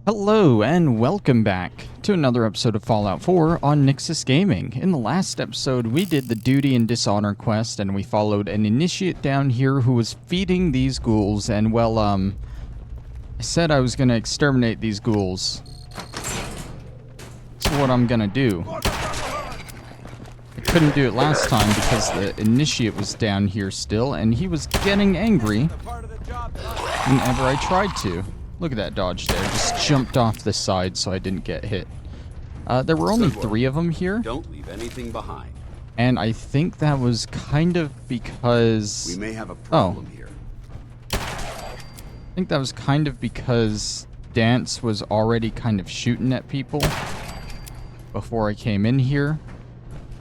Hello and welcome back to another episode of Fallout 4 on Nyxus Gaming. In the last episode, we did the Duty and Dishonor quest and we followed an initiate down here who was feeding these ghouls and, well, I said I was going to exterminate these ghouls. That's what I'm going to do. I couldn't do it last time because the initiate was down here still and he was getting angry whenever I tried to. Look at that dodge there. Just jumped off the side so I didn't get hit. There were only 3 of them here. Don't leave anything behind. And I think that was kind of because... We may have a problem here. I think that was kind of because Dance was already kind of shooting at people before I came in here.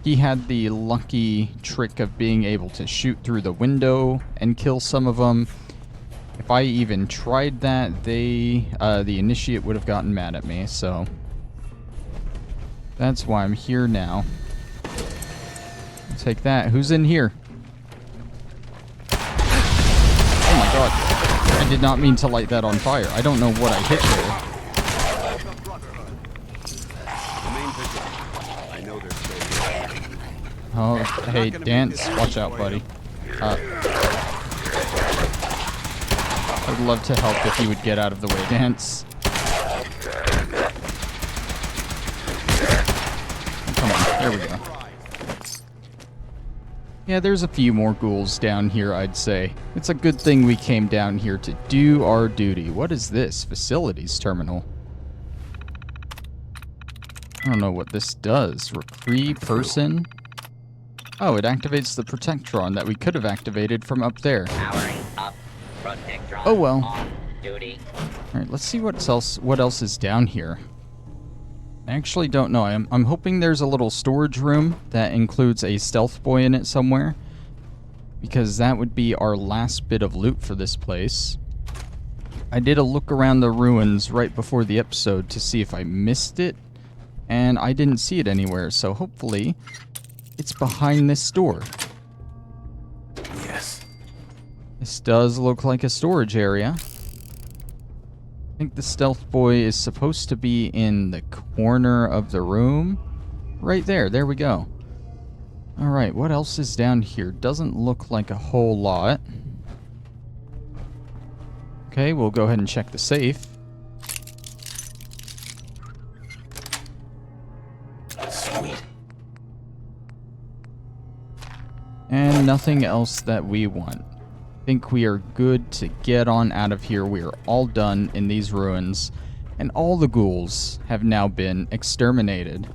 He had the lucky trick of being able to shoot through the window and kill some of them. If I even tried that, the initiate would have gotten mad at me, so that's why I'm here now. Take that. Who's in here? Oh my god. I did not mean to light that on fire. I don't know what I hit there. Oh, hey, Dance. Watch out, buddy. I'd love to help if you would get out of the way, Dance. Come on, there we go. Yeah, there's a few more ghouls down here, I'd say. It's a good thing we came down here to do our duty. What is this? Facilities terminal. I don't know what this does. Reprieve person. Oh, it activates the Protectron that we could have activated from up there. Powering up. Oh well. On duty. Alright, let's see what else is down here. I actually don't know. I'm hoping there's a little storage room that includes a stealth boy in it somewhere, because that would be our last bit of loot for this place. I did a look around the ruins right before the episode to see if I missed it, and I didn't see it anywhere, so hopefully it's behind this door. Yes. This does look like a storage area. I think the stealth boy is supposed to be in the corner of the room. Right there. There we go. Alright, what else is down here? Doesn't look like a whole lot. Okay, we'll go ahead and check the safe. Sweet. And nothing else that we want. I think we are good to get on out of here. We are all done in these ruins, and all the ghouls have now been exterminated.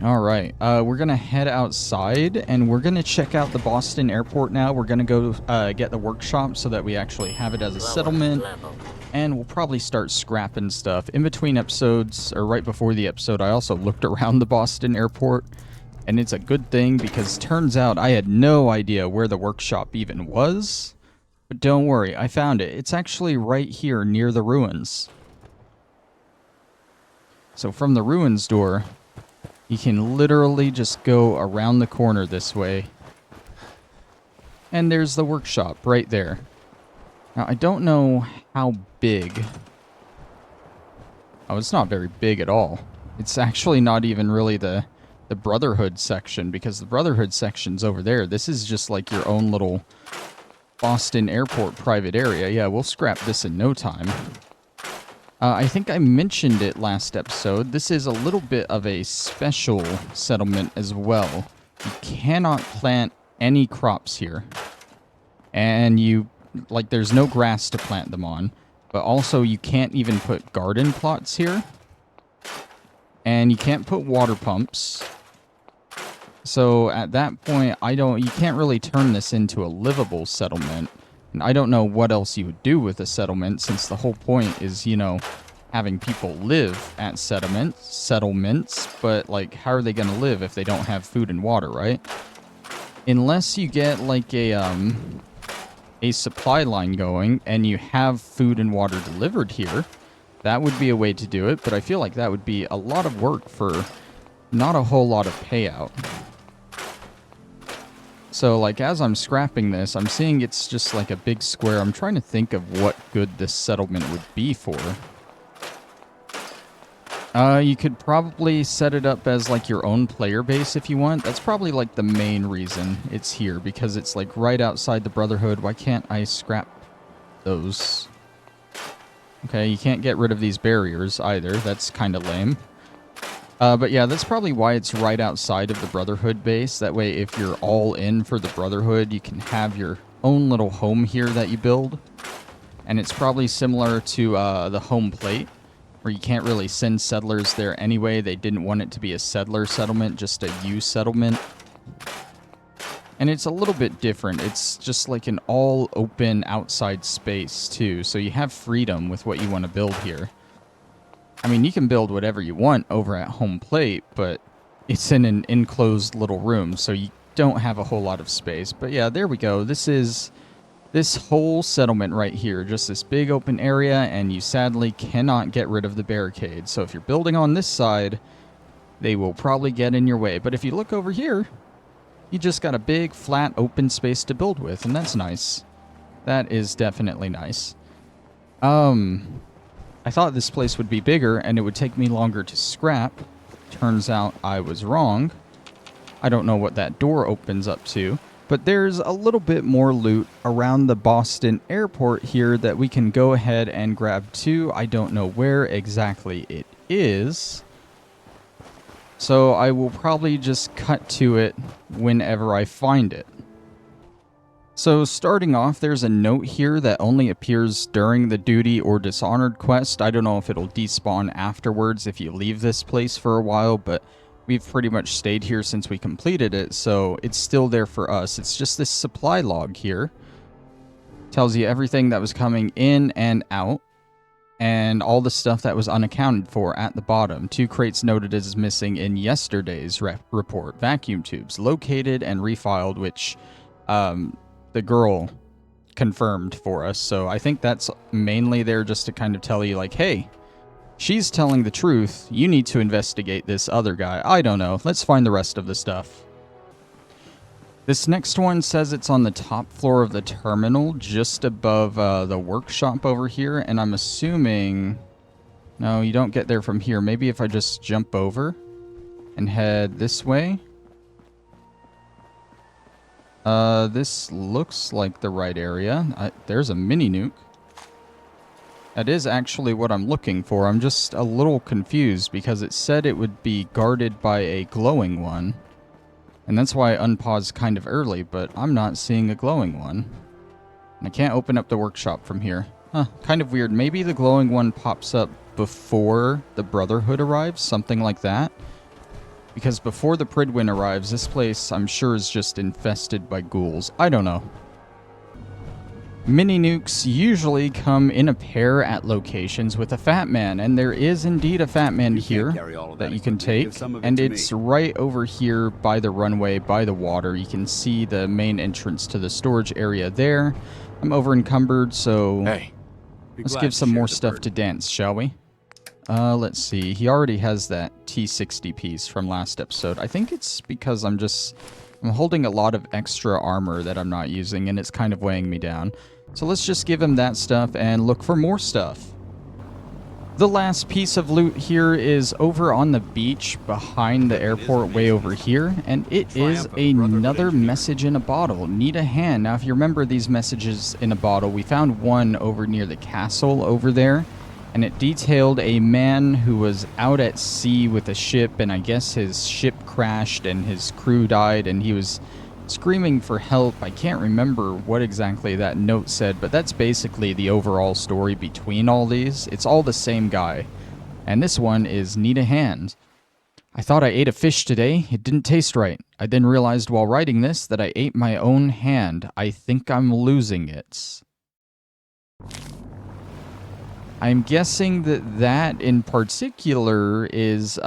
Alright, we're gonna head outside, and we're gonna check out the Boston airport now. We're gonna go get the workshop so that we actually have it as a settlement, and we'll probably start scrapping stuff. In between episodes, or right before the episode, I also looked around the Boston airport. And it's a good thing because turns out I had no idea where the workshop even was. But don't worry, I found it. It's actually right here near the ruins. So from the ruins door, you can literally just go around the corner this way. And there's the workshop right there. Now, I don't know how big. Oh, it's not very big at all. It's actually not even really the Brotherhood section, because the Brotherhood section's over there. This is just like your own little Boston airport private area. Yeah, we'll scrap this in no time. I think I mentioned it last episode. This is a little bit of a special settlement as well. You cannot plant any crops here. And there's no grass to plant them on. But also you can't even put garden plots here. And you can't put water pumps. So at that point, you can't really turn this into a livable settlement. And I don't know what else you would do with a settlement, since the whole point is, having people live at settlements, but like, how are they going to live if they don't have food and water, right? Unless you get like a supply line going and you have food and water delivered here, that would be a way to do it, but I feel like that would be a lot of work for not a whole lot of payout. So, like, as I'm scrapping this, I'm seeing it's just like a big square. I'm trying to think of what good this settlement would be for. You could probably set it up as like your own player base if you want. That's probably like the main reason it's here, because it's like right outside the Brotherhood. Why can't I scrap those? Okay, you can't get rid of these barriers either. That's kind of lame. But yeah, that's probably why it's right outside of the Brotherhood base. That way, if you're all in for the Brotherhood, you can have your own little home here that you build. And it's probably similar to the home plate, where you can't really send settlers there anyway. They didn't want it to be a settler settlement, just a U settlement. And it's a little bit different. It's just like an all open outside space too. So you have freedom with what you want to build here. I mean, you can build whatever you want over at home plate, but it's in an enclosed little room, so you don't have a whole lot of space. But yeah, there we go. This is this whole settlement right here, just this big open area, and you sadly cannot get rid of the barricades. So if you're building on this side, they will probably get in your way. But if you look over here, you just got a big, flat, open space to build with, and that's nice. That is definitely nice. I thought this place would be bigger, and it would take me longer to scrap. Turns out I was wrong. I don't know what that door opens up to. But there's a little bit more loot around the Boston airport here that we can go ahead and grab too. I don't know where exactly it is. So I will probably just cut to it whenever I find it. So starting off, there's a note here that only appears during the duty or dishonored quest. I don't know if it'll despawn afterwards if you leave this place for a while, but we've pretty much stayed here since we completed it, so it's still there for us. It's just this supply log here. Tells you everything that was coming in and out, and all the stuff that was unaccounted for at the bottom. 2 crates noted as missing in yesterday's report. Vacuum tubes located and refiled, which the girl confirmed for us. So I think that's mainly there just to kind of tell you, like, hey, she's telling the truth. You need to investigate this other guy. I don't know. Let's find the rest of the stuff. This next one says it's on the top floor of the terminal, just above the workshop over here. And I'm assuming... No, you don't get there from here. Maybe if I just jump over and head this way. This looks like the right area. There's a mini nuke. That is actually what I'm looking for. I'm just a little confused because it said it would be guarded by a glowing one. And that's why I unpaused kind of early, but I'm not seeing a glowing one. And I can't open up the workshop from here. Huh, kind of weird. Maybe the glowing one pops up before the Brotherhood arrives, something like that. Because before the Prydwen arrives, this place, I'm sure, is just infested by ghouls. I don't know. Mini nukes usually come in a pair at locations with a fat man, and there is indeed a fat man here that you can take, and it's right over here by the runway, by the water. You can see the main entrance to the storage area there. I'm over encumbered, so let's give some more stuff to Dance, shall we? Let's see. He already has that T60 piece from last episode. I think it's because I'm holding a lot of extra armor that I'm not using, and it's kind of weighing me down. So let's just give him that stuff and look for more stuff. The last piece of loot here is over on the beach behind the airport way over here, and it is another message in a bottle. Need a hand. Now, if you remember these messages in a bottle, we found one over near the castle over there, and it detailed a man who was out at sea with a ship, and I guess his ship crashed and his crew died, and he was screaming for help. I can't remember what exactly that note said, but that's basically the overall story between all these. It's all the same guy. And this one is need a hand. I thought I ate a fish today. It didn't taste right. I then realized while writing this that I ate my own hand. I think I'm losing it. I'm guessing that in particular is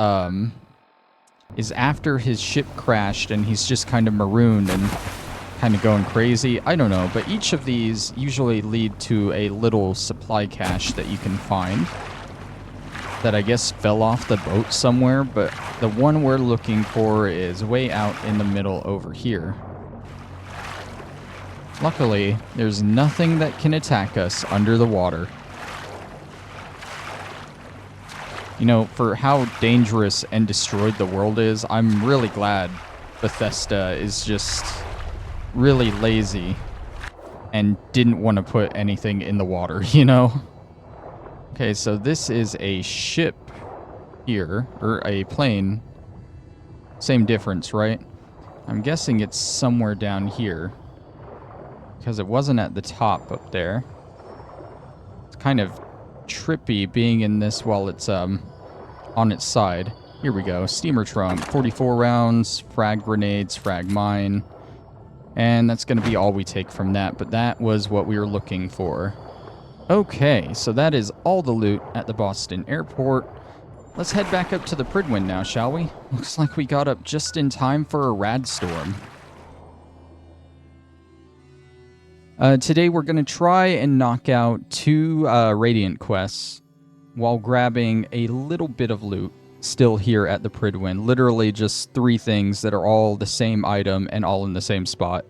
after his ship crashed and he's just kind of marooned and kind of going crazy. I don't know, but each of these usually lead to a little supply cache that you can find that I guess fell off the boat somewhere, but the one we're looking for is way out in the middle over here. Luckily, there's nothing that can attack us under the water. You know, for how dangerous and destroyed the world is, I'm really glad Bethesda is just really lazy and didn't want to put anything in the water, you know? Okay, so this is a ship here, or a plane. Same difference, right? I'm guessing it's somewhere down here, because it wasn't at the top up there. It's kind of trippy being in this while it's on its side. Here we go. Steamer trunk, 44 rounds, frag grenades, frag mine. And that's going to be all we take from that, but that was what we were looking for. Okay, so that is all the loot at the Boston airport. Let's head back up to the Prydwen now, shall we? Looks like we got up just in time for a rad storm. Today we're going to try and knock out 2 Radiant quests while grabbing a little bit of loot still here at the Prydwen. Literally just 3 things that are all the same item and all in the same spot.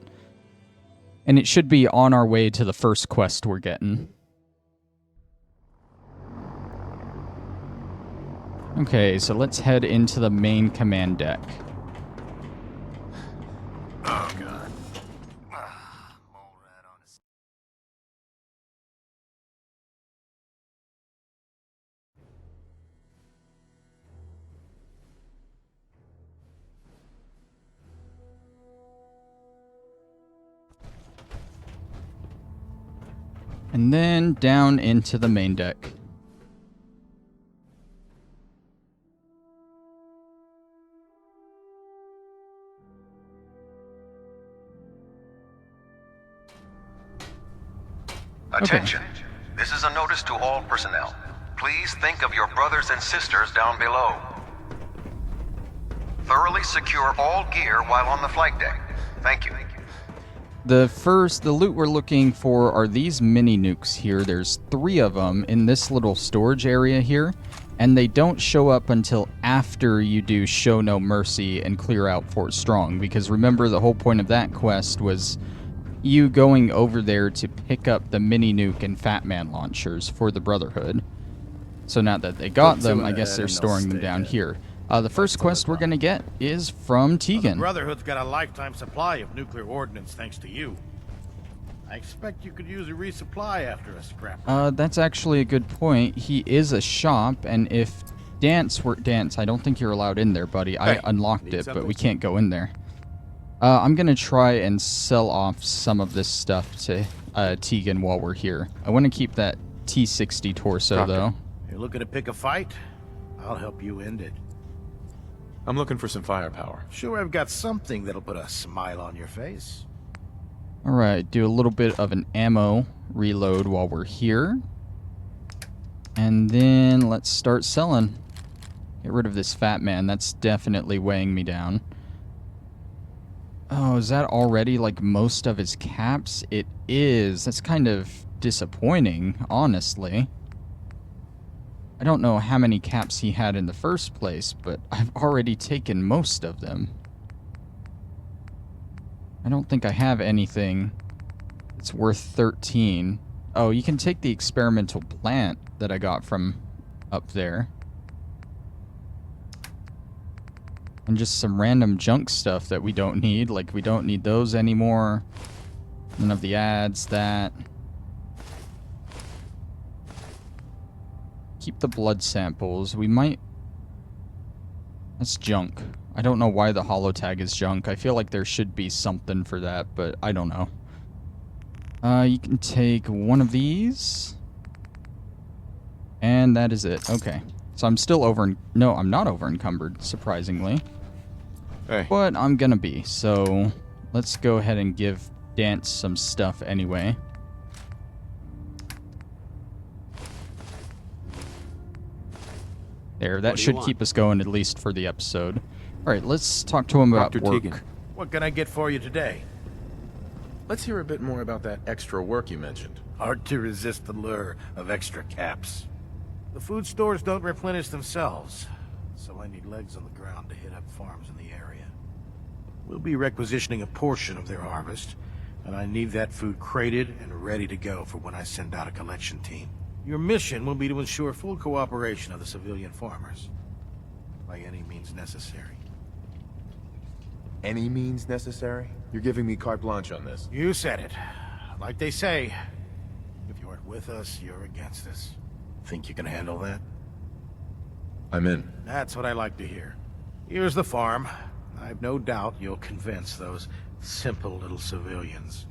And it should be on our way to the first quest we're getting. Okay, so let's head into the main command deck. Oh, God. And then down into the main deck. Attention. This is a notice to all personnel. Please think of your brothers and sisters down below. Thoroughly secure all gear while on the flight deck. Thank you. The loot we're looking for are these mini nukes here. There's 3 of them in this little storage area here, and they don't show up until after you do Show No Mercy and clear out Fort Strong, because remember the whole point of that quest was you going over there to pick up the mini nuke and Fat Man launchers for the Brotherhood. So now that they got them, I guess they're storing them down here. The first quest we're going to get is from Tegan. The Brotherhood's got a lifetime supply of nuclear ordnance thanks to you. I expect you could use a resupply after a scrap. That's actually a good point. He is a shop, and if Dance, I don't think you're allowed in there, buddy. I unlocked it, but we can't go in there. I'm going to try and sell off some of this stuff to Tegan while we're here. I want to keep that T-60 torso, though. You're looking to pick a fight? I'll help you end it. I'm looking for some firepower. Sure, I've got something that'll put a smile on your face. Alright, do a little bit of an ammo reload while we're here. And then let's start selling. Get rid of this Fat Man. That's definitely weighing me down. Oh, is that already like most of his caps? It is. That's kind of disappointing, honestly. I don't know how many caps he had in the first place, but I've already taken most of them. I don't think I have anything that's worth 13. Oh, you can take the experimental plant that I got from up there. And just some random junk stuff that we don't need. Like, we don't need those anymore. None of the ads, that. Keep the blood samples. We might... That's junk. I don't know why the holo tag is junk. I feel like there should be something for that, but I don't know. You can take one of these. And that is it. Okay. So I'm still over... No, I'm not over encumbered, surprisingly. Hey. But I'm gonna be. So let's go ahead and give Dance some stuff anyway. There, that should keep us going at least for the episode. Alright, let's talk to him about Dr. work. Tegan. What can I get for you today? Let's hear a bit more about that extra work you mentioned. Hard to resist the lure of extra caps. The food stores don't replenish themselves, so I need legs on the ground to hit up farms in the area. We'll be requisitioning a portion of their harvest, and I need that food crated and ready to go for when I send out a collection team. Your mission will be to ensure full cooperation of the civilian farmers. By any means necessary. Any means necessary? You're giving me carte blanche on this. You said it. Like they say, if you aren't with us, you're against us. Think you can handle that? I'm in. That's what I like to hear. Here's the farm. I've no doubt you'll convince those simple little civilians.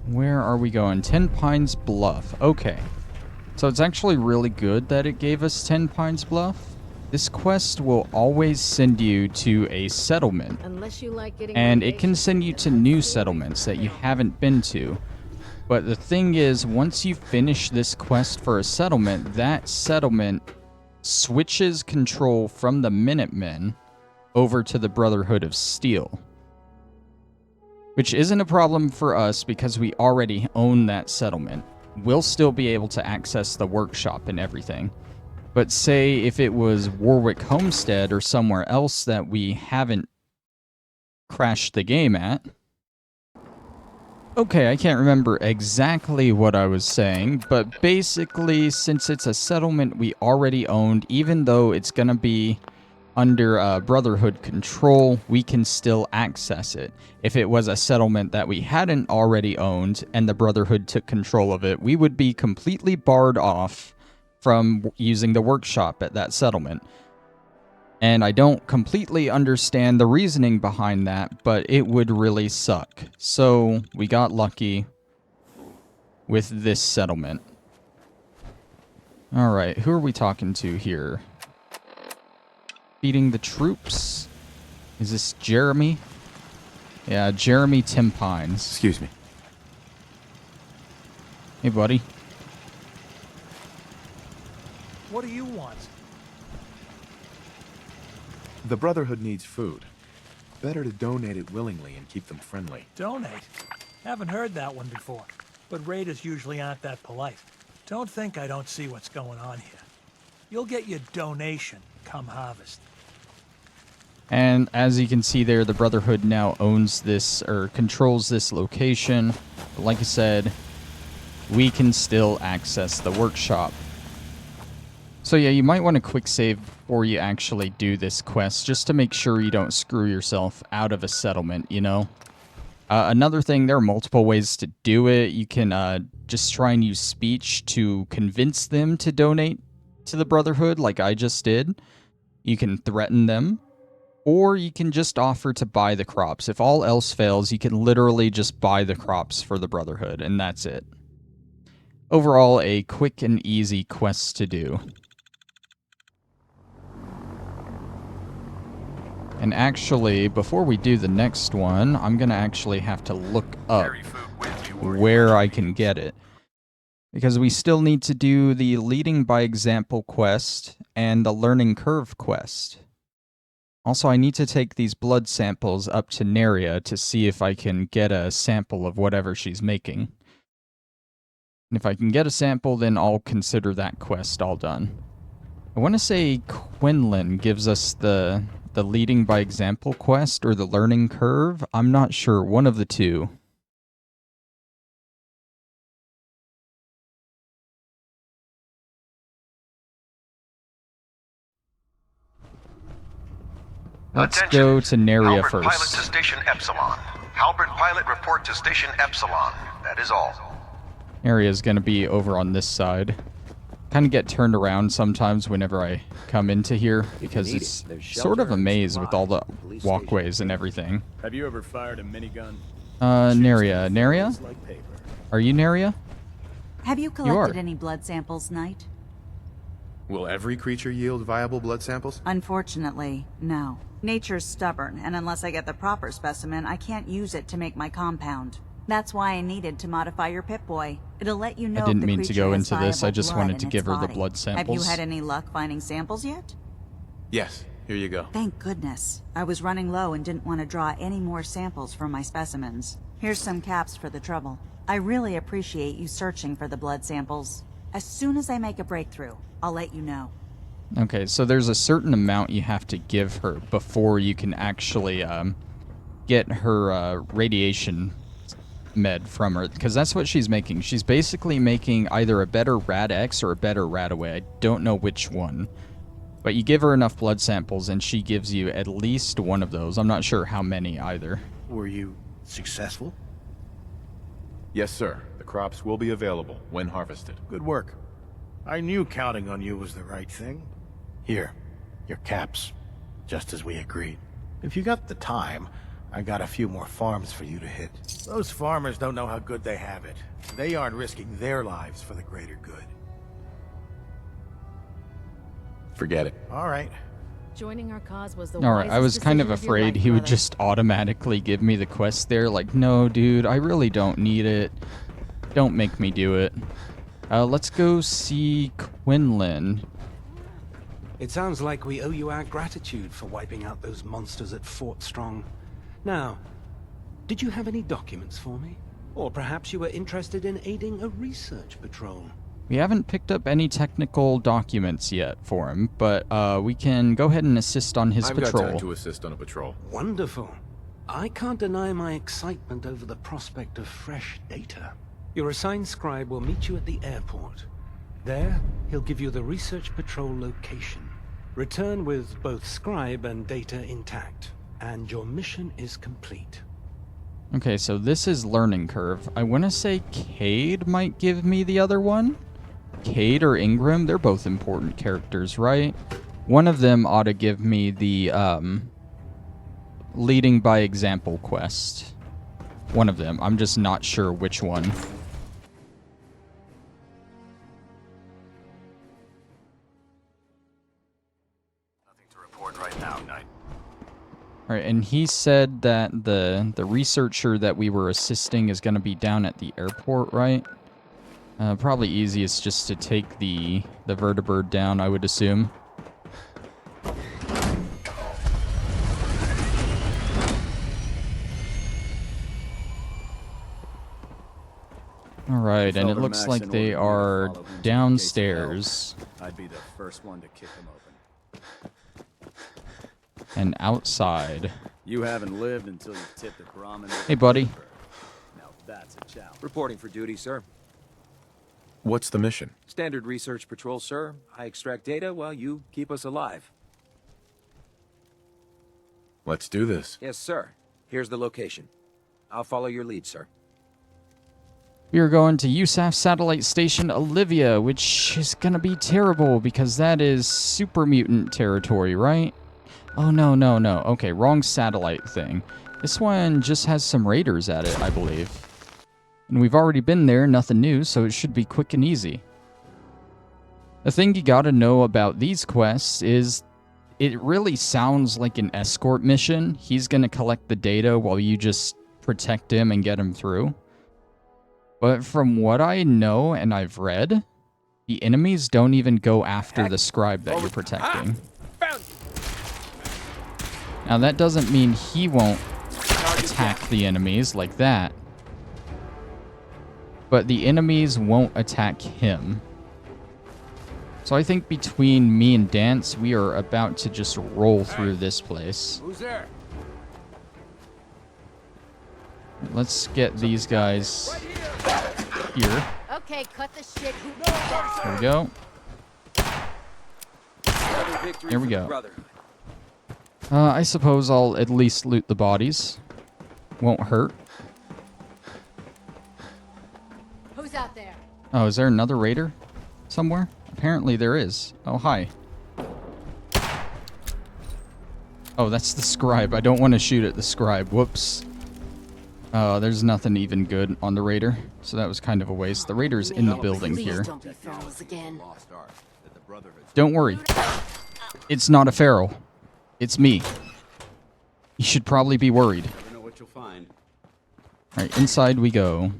Where are we going? 10 Pines Bluff. Okay. So it's actually really good that it gave us 10 Pines Bluff. This quest will always send you to a settlement. Unless you like getting And it can send you to new settlements that you haven't been to. But the thing is, once you finish this quest for a settlement, that settlement switches control from the Minutemen over to the Brotherhood of Steel. Which isn't a problem for us because we already own that settlement. We'll still be able to access the workshop and everything. But say if it was Warwick Homestead or somewhere else that we haven't crashed the game at. Okay, I can't remember exactly what I was saying, but basically, since it's a settlement we already owned, even though it's gonna be under Brotherhood control, we can still access it. If it was a settlement that we hadn't already owned and the Brotherhood took control of it, we would be completely barred off from using the workshop at that settlement. And I don't completely understand the reasoning behind that, but it would really suck. So we got lucky with this settlement. Alright, who are we talking to here? Feeding the troops? Is this Jeremy? Yeah, Jeremy Timpines. Excuse me. Hey, buddy. What do you want? The Brotherhood needs food. Better to donate it willingly and keep them friendly. Donate? Haven't heard that one before. But raiders usually aren't that polite. Don't think I don't see what's going on here. You'll get your donation come harvest. And as you can see there, the Brotherhood now owns this, or controls this location. But like I said, we can still access the workshop. So yeah, you might want to quick save before you actually do this quest, just to make sure you don't screw yourself out of a settlement, you know? Another thing, there are multiple ways to do it. You can just try and use speech to convince them to donate to the Brotherhood, like I just did. You can threaten them. Or you can just offer to buy the crops. If all else fails, you can literally just buy the crops for the Brotherhood, and that's it. Overall, a quick and easy quest to do. And actually, before we do the next one, I'm going to actually have to look up where I can get it. Because we still need to do the Leading by Example quest and the Learning Curve quest. Also, I need to take these blood samples up to Neria to see if I can get a sample of whatever she's making. And if I can get a sample, then I'll consider that quest all done. I want to say Quinlan gives us the Leading by Example quest or the Learning Curve. I'm not sure. One of the two. Let's Attention. go to Neria Halbert Pilot to first. Station Epsilon. Halbert Pilot report to Station Epsilon. That is all. Area is going to be over on this side. Kind of get turned around sometimes whenever I come into here because it's sort of a maze with all the walkways and everything. Have you ever fired a minigun? Neria. Neria? Like paper. Are you Neria? Have you are. collected any blood samples, Knight? Will every creature yield viable blood samples? Unfortunately, no. Nature's stubborn, and unless I get the proper specimen, I can't use it to make my compound. That's why I needed to modify your Pip-Boy. It'll let you know I didn't if the mean to creature go has into this. I viable just blood wanted in to its give her the body. blood Have you samples. had any luck finding samples yet? Yes, here you go. Thank goodness. I was running low and didn't want to draw any more samples from my specimens. Here's some caps for the trouble. I really appreciate you searching for the blood samples. As soon as I make a breakthrough, I'll let you know. Okay, so there's a certain amount you have to give her before you can actually get her radiation med from her, because that's what she's making. She's basically making either a better Rad X or a better Radaway. I don't know which one. But you give her enough blood samples and she gives you at least one of those. I'm not sure how many either. Were you successful? Yes, sir. The crops will be available when harvested. Good work. I knew counting on you was the right thing. Here, your caps, just as we agreed. If you got the time, I got a few more farms for you to hit. Those farmers don't know how good they have it. They aren't risking their lives for the greater good. Forget it. All right. Joining our cause was the Alright, I was wisest kind of decision your afraid life, he would brother. just automatically give me the quest there. Like, no, dude, I really don't need it. Don't make me do it. Let's go see Quinlan. It sounds like we owe you our gratitude for wiping out those monsters at Fort Strong. Now, did you have any documents for me? Or perhaps you were interested in aiding a research patrol? We haven't picked up any technical documents yet for him, but we can go ahead and assist on his I've patrol. got time to assist on a patrol. Wonderful. I can't deny my excitement over the prospect of fresh data. Your assigned scribe will meet you at the airport. There, he'll give you the research patrol location. Return with both scribe and data intact, and your mission is complete. Okay, so this is learning curve. I want to say Cade might give me the other one. Cade or Ingram, they're both important characters, right? One of them ought to give me the leading by example quest. One of them. I'm just not sure which one. Nothing to report right now, Knight. Alright, and he said that the researcher that we were assisting is going to be down at the airport, right? Probably easiest just to take the vertibird down, I would assume. Alright, and it looks like they are downstairs. I'd be the first one to kick them open. And outside. You haven't lived until you tipped the Brahmin. Hey, buddy. Now that's a challenge. Reporting for duty, sir. What's the mission? Standard research patrol, sir. I extract data while you keep us alive. Let's do this. Yes, sir. Here's the location. I'll follow your lead, sir. We are going to USAF Satellite Station Olivia, which is going to be terrible because that is super mutant territory, right? Oh, no, no, no. Okay, wrong satellite thing. This one just has some raiders at it, I believe. And we've already been there, nothing new, so it should be quick and easy. The thing you gotta know about these quests is it really sounds like an escort mission. He's gonna collect the data while you just protect him and get him through. But from what I know and I've read, the enemies don't even go after the scribe that you're protecting. Now that doesn't mean he won't attack the enemies like that. But the enemies won't attack him. So I think between me and Dance, we are about to just roll through this place. Who's there? Let's get these guys here. Okay, cut the shit. There we go. Here we go. I suppose I'll at least loot the bodies. Won't hurt. Who's out there? Oh, is there another raider somewhere? Apparently there is. Oh, hi. Oh, that's the scribe. I don't want to shoot at the scribe. Whoops. There's nothing even good on the raider, so that was kind of a waste. The raider's in the building Please here. don't be ferals again. Don't worry. It's not a feral. It's me. You should probably be worried. Never know what you'll find. Alright, inside we go.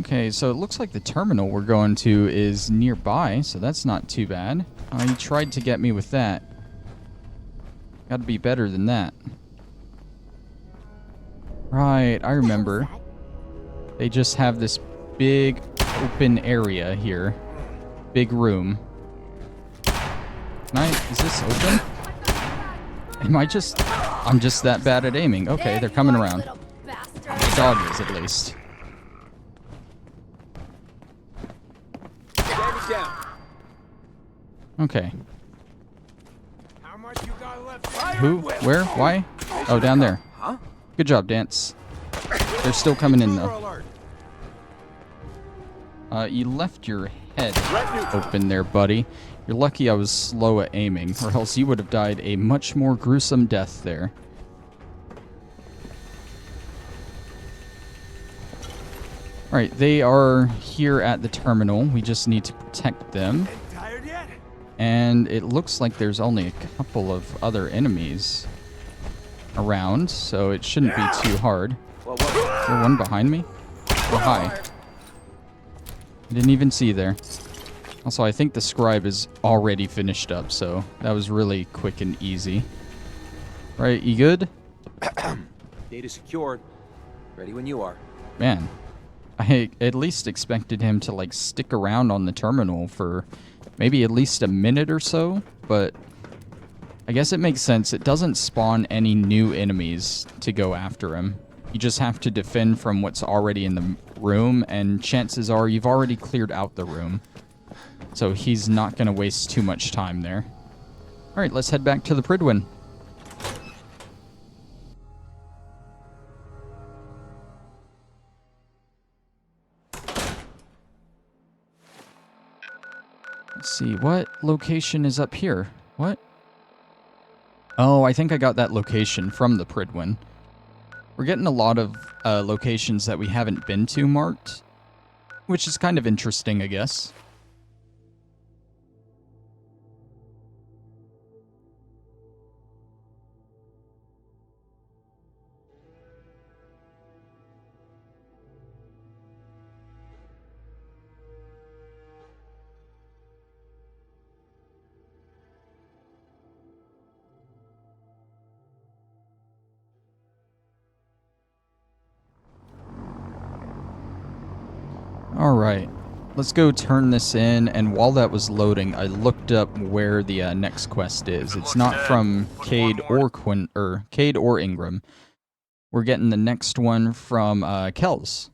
Okay, so it looks like the terminal we're going to is nearby, so that's not too bad. Oh, he tried to get me with that. Gotta be better than that. Right, I remember. They just have this big open area here. Big room. Is this open? I'm just that bad at aiming. Okay, they're coming around. The dog is, at least. Okay. Who? Where? Why? Oh, down there. Good job, Dance. They're still coming in, though. You left your head open there, buddy. You're lucky I was slow at aiming, or else you would have died a much more gruesome death there. Alright, they are here at the terminal. We just need to protect them. And it looks like there's only a couple of other enemies around, so it shouldn't be too hard. Is there one behind me? Oh, hi. I didn't even see there. Also, I think the scribe is already finished up, so that was really quick and easy. Right, you good? Data secured. Ready when you are. Man, I at least expected him to, like, stick around on the terminal for maybe at least a minute or so, but I guess it makes sense. It doesn't spawn any new enemies to go after him. You just have to defend from what's already in the room, and chances are you've already cleared out the room. So he's not going to waste too much time there. Alright, let's head back to the Prydwen. Let's see, what location is up here? What? Oh, I think I got that location from the Prydwen. We're getting a lot of locations that we haven't been to marked, which is kind of interesting, I guess. Alright, let's go turn this in, and while that was loading, I looked up where the next quest is. It's not from Cade or Ingram. We're getting the next one from Kells.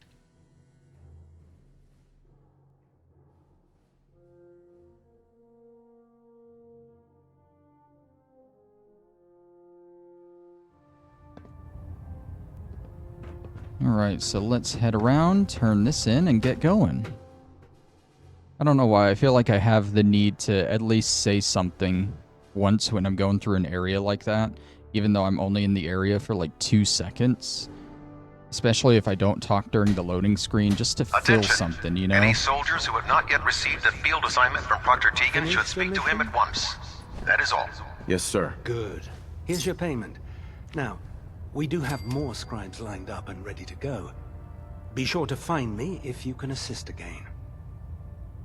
Alright, so let's head around, turn this in, and get going. I don't know why, I feel like I have the need to at least say something once when I'm going through an area like that, even though I'm only in the area for like 2 seconds. Especially if I don't talk during the loading screen, just to feel something, you know? Any soldiers who have not yet received a field assignment from Proctor Tegan should speak to him at once. That is all. Yes, sir. Good. Here's your payment. Now, we do have more scribes lined up and ready to go. Be sure to find me if you can assist again.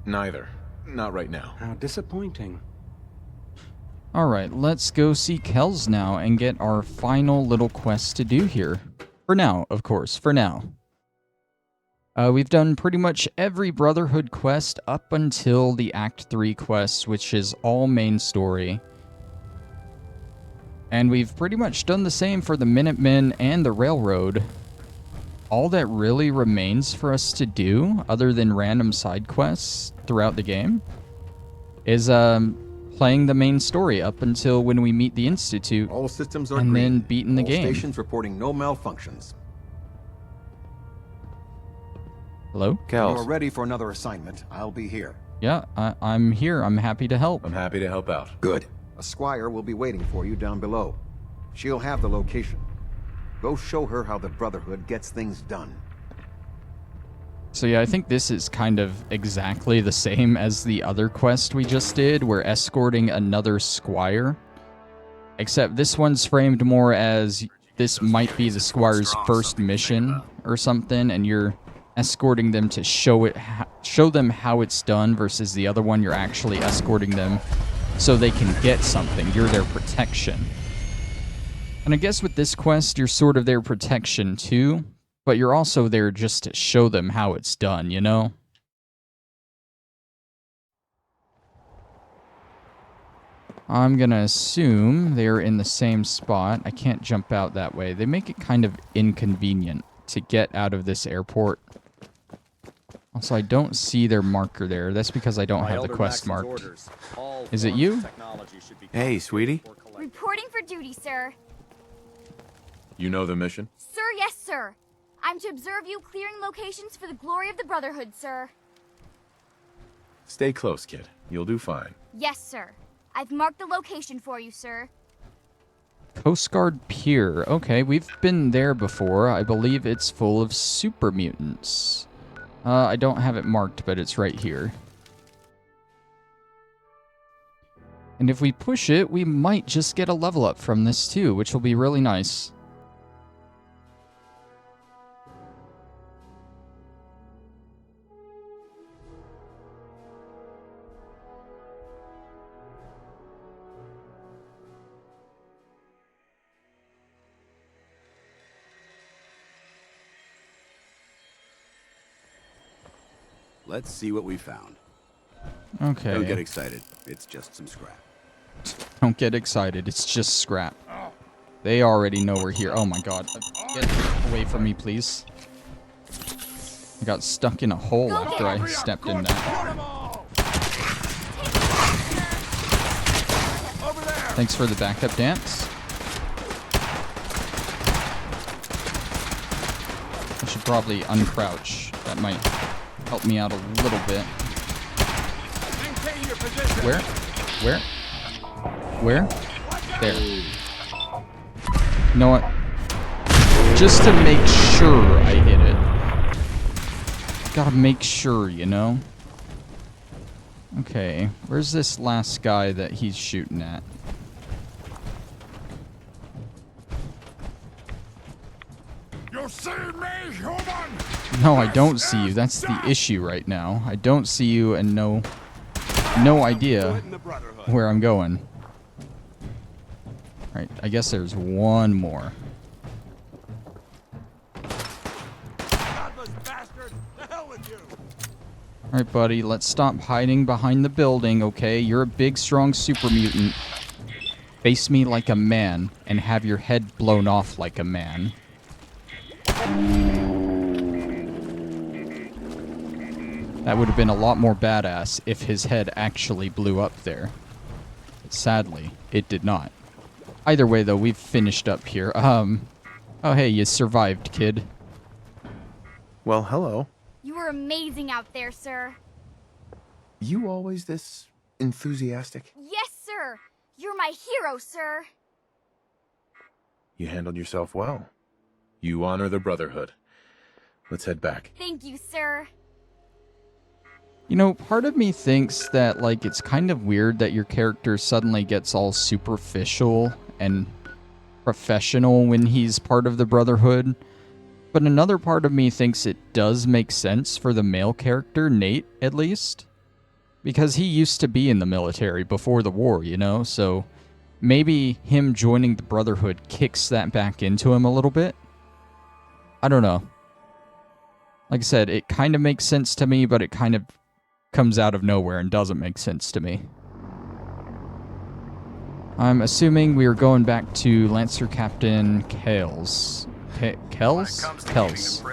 Neither. Not right now. How disappointing. Alright, let's go see Kells now and get our final little quest to do here. For now, of course, for now. We've done pretty much every Brotherhood quest up until the Act 3 quest, which is all main story. And we've pretty much done the same for the Minutemen and the Railroad. All that really remains for us to do, other than random side quests throughout the game, is playing the main story up until when we meet the Institute. All systems are and green. then beating the All game. Stations reporting no malfunctions. Hello? When you're ready for another assignment, I'll be here. Yeah, I'm here. I'm happy to help. I'm happy to help out. Good. A squire will be waiting for you down below. She'll have the location. Go show her how the Brotherhood gets things done. So yeah, I think this is kind of exactly the same as the other quest we just did. We're escorting another squire. Except this one's framed more as this might be the squire's first mission or something, and you're escorting them to show them how it's done, versus the other one you're actually escorting them so they can get something. You're their protection. And I guess with this quest, you're sort of their protection too, but you're also there just to show them how it's done, you know? I'm gonna assume they're in the same spot. I can't jump out that way. They make it kind of inconvenient to get out of this airport. Also, I don't see their marker there. That's because I don't have the quest marked. Is it you? Hey, sweetie. Reporting for duty, sir. You know the mission? Sir, yes, sir. I'm to observe you clearing locations for the glory of the Brotherhood, sir. Stay close, kid. You'll do fine. Yes, sir. I've marked the location for you, sir. Coast Guard Pier. Okay, we've been there before. I believe it's full of super mutants. I don't have it marked, but it's right here. And if we push it, we might just get a level up from this too, which will be really nice. Let's see what we found. Okay. Don't get excited. It's just some scrap. Don't get excited. It's just scrap. They already know we're here. Oh my god. Get away from me, please. I got stuck in a hole after I stepped in that. Thanks for the backup dance. I should probably uncrouch. That might help me out a little bit. Where? Where? Where? There. You know what? Just to make sure I hit it. Gotta make sure, you know? Okay, where's this last guy that he's shooting at? You see me, human? No, I don't see you. That's the issue right now. I don't see you and no idea where I'm going. Alright, I guess there's one more. Alright, buddy, let's stop hiding behind the building, okay? You're a big, strong super mutant. Face me like a man and have your head blown off like a man. That would have been a lot more badass if his head actually blew up there. But sadly, it did not. Either way, though, we've finished up here. Oh, hey, you survived, kid. Well, hello. You were amazing out there, sir. You always this enthusiastic? Yes, sir. You're my hero, sir. You handled yourself well. You honor the Brotherhood. Let's head back. Thank you, sir. You know, part of me thinks that, like, it's kind of weird that your character suddenly gets all superficial and professional when he's part of the Brotherhood. But another part of me thinks it does make sense for the male character, Nate, at least. Because he used to be in the military before the war, you know? So maybe him joining the Brotherhood kicks that back into him a little bit. I don't know. Like I said, it kind of makes sense to me, but it kind of comes out of nowhere and doesn't make sense to me. I'm assuming we are going back to Lancer Captain Kells. Kells? Kells.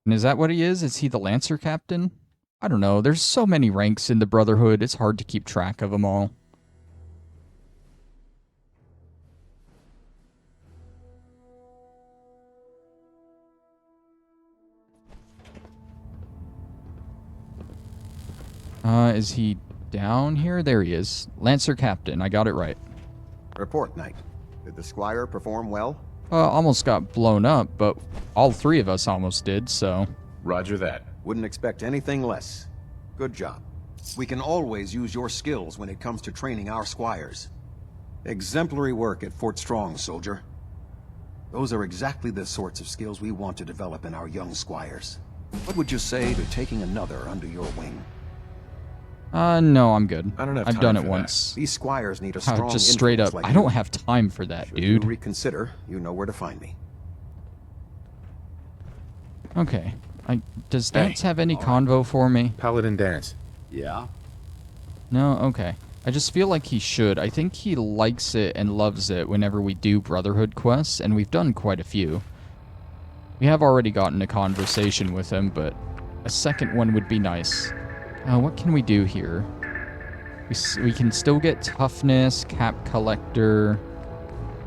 And is that what he is? Is he the Lancer Captain? I don't know. There's so many ranks in the Brotherhood, it's hard to keep track of them all. Is he down here? There he is. Lancer Captain. I got it right. Report, Knight. Did the Squire perform well? Almost got blown up, but all three of us almost did, so... Roger that. Wouldn't expect anything less. Good job. We can always use your skills when it comes to training our squires. Exemplary work at Fort Strong, soldier. Those are exactly the sorts of skills we want to develop in our young squires. What would you say to taking another under your wing? No, I'm good. I don't have I've time done it for that. once. These squires need a strong Just straight influence up. like I don't you. have time for that, Should dude. you reconsider, you know where to find me. Okay. Does Dance have any convo for me? Paladin Dance. Yeah? No? Okay. I just feel like he should. I think he likes it and loves it whenever we do Brotherhood quests, and we've done quite a few. We have already gotten a conversation with him, but a second one would be nice. What can we do here? We can still get toughness, cap collector.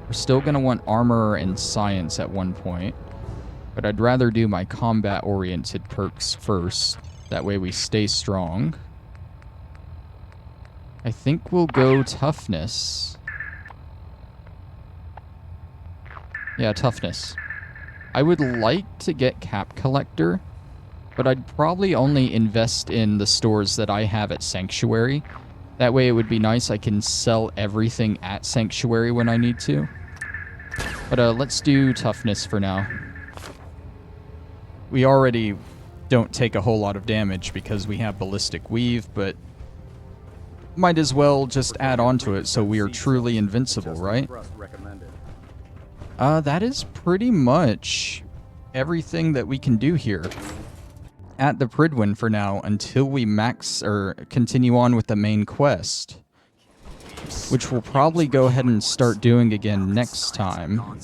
We're still going to want armor and science at one point. But I'd rather do my combat-oriented perks first. That way we stay strong. I think we'll go toughness. Yeah, toughness. I would like to get cap collector, but I'd probably only invest in the stores that I have at Sanctuary. That way it would be nice. I can sell everything at Sanctuary when I need to. But let's do toughness for now. We already don't take a whole lot of damage because we have ballistic weave, but might as well just add on to it so we are truly invincible, right? That is pretty much everything that we can do here at the Prydwen for now until we max or continue on with the main quest, which we'll probably go ahead and start doing again next time. I'm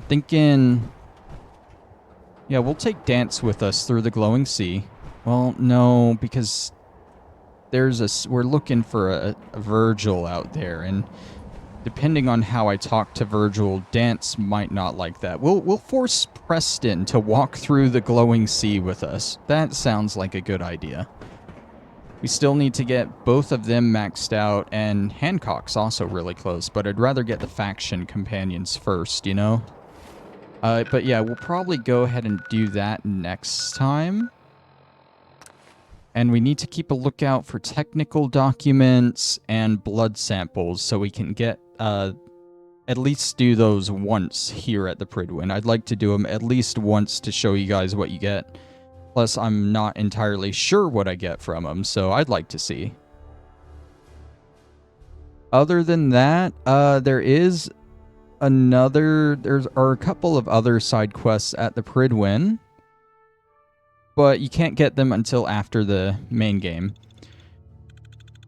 thinking, yeah, we'll take Dance with us through the glowing sea. Well, no, because we're looking for a Virgil out there, and depending on how I talk to Virgil, Dance might not like that. We'll force Preston to walk through the glowing sea with us. That sounds like a good idea. We still need to get both of them maxed out, and Hancock's also really close, but I'd rather get the faction companions first, you know? But yeah, we'll probably go ahead and do that next time. And we need to keep a lookout for technical documents and blood samples so we can get, at least do those once here at the Prydwen. I'd like to do them at least once to show you guys what you get. Plus, I'm not entirely sure what I get from them, so I'd like to see. Other than that, there are a couple of other side quests at the Prydwen, but you can't get them until after the main game.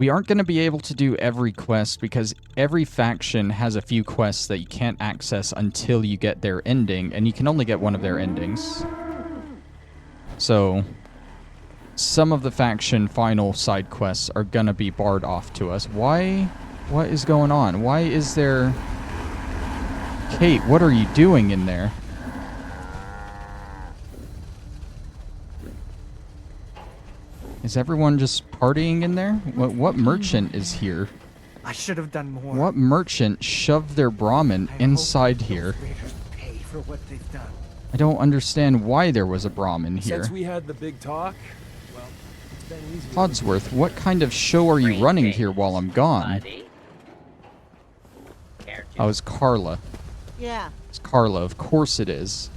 We aren't going to be able to do every quest because every faction has a few quests that you can't access until you get their ending, and you can only get one of their endings. So, some of the faction final side quests are going to be barred off to us. Why? What is going on? Why is there... Kate, what are you doing in there? Is everyone just partying in there? What merchant is here? I should have done more. What merchant shoved their Brahmin inside here? Pay for what they've done. I don't understand why there was a Brahmin here. Since we had the big talk, well, it's been easy. Hodsworth, what kind of show are you running here while I'm gone? Oh, it's Carla. Yeah. It's Carla, of course it is.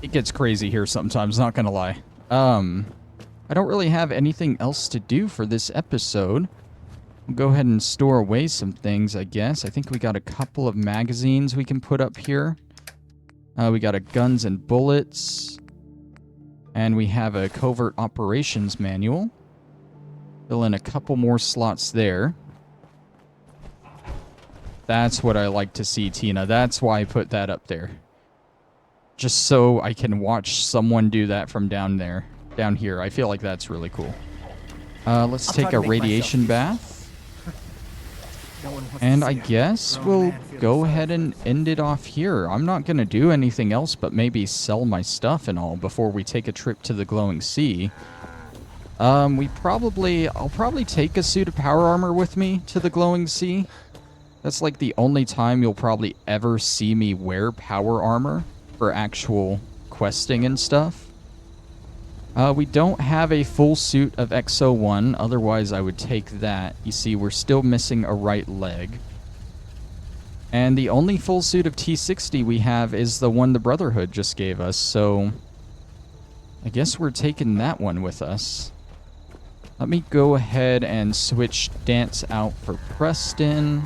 It gets crazy here sometimes, not gonna lie. I don't really have anything else to do for this episode. We'll go ahead and store away some things, I guess. I think we got a couple of magazines we can put up here. We got a guns and bullets. And we have a covert operations manual. Fill in a couple more slots there. That's what I like to see, Tina. That's why I put that up there. Just so I can watch someone do that from down there. Down here. I feel like that's really cool. Let's take a radiation bath. And I guess we'll go ahead and end it off here. I'm not going to do anything else but maybe sell my stuff and all before we take a trip to the glowing sea. I'll probably take a suit of power armor with me to the glowing sea. That's like the only time you'll probably ever see me wear power armor for actual questing and stuff. We don't have a full suit of XO1, otherwise I would take that. You see, we're still missing a right leg. And the only full suit of T60 we have is the one the Brotherhood just gave us, so I guess we're taking that one with us. Let me go ahead and switch Dance out for Preston.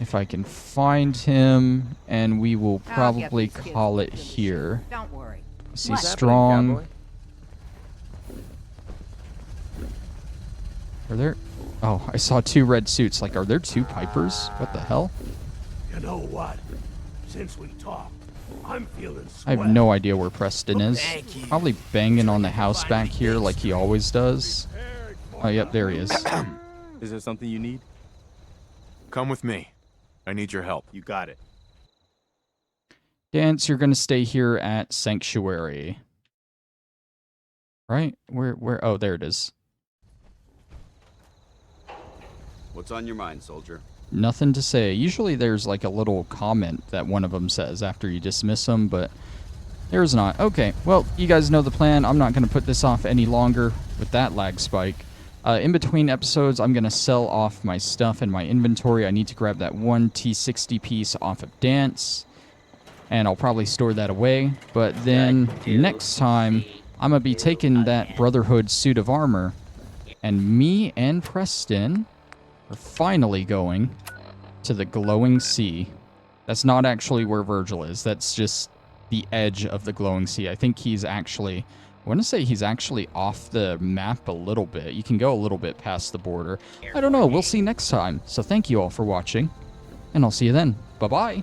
If I can find him, and we will probably call it here. Don't worry. Is he strong? Are there... Oh, I saw 2 red suits. Like, are there 2 Pipers? What the hell? You know what? Since we talked, I'm feeling I have no idea where Preston is. Probably banging on the house back here like he always does. Oh, yep, there he is. Is there something you need? Come with me. I need your help. You got it. Dance, you're gonna stay here at Sanctuary. Right? Where? Oh, there it is. What's on your mind, soldier? Nothing to say. Usually there's like a little comment that one of them says after you dismiss them, but there's not. Okay, well, you guys know the plan. I'm not going to put this off any longer with that lag spike. In between episodes, I'm going to sell off my stuff in my inventory. I need to grab that 1 T60 piece off of Dance, and I'll probably store that away. But then next time, I'm going to be taking that Brotherhood suit of armor, and me and Preston... we're finally going to the glowing sea. That's not actually where Virgil is. That's just the edge of the glowing sea. I think he's actually... I want to say he's actually off the map a little bit. You can go a little bit past the border. I don't know. We'll see next time. So thank you all for watching, and I'll see you then. Bye-bye.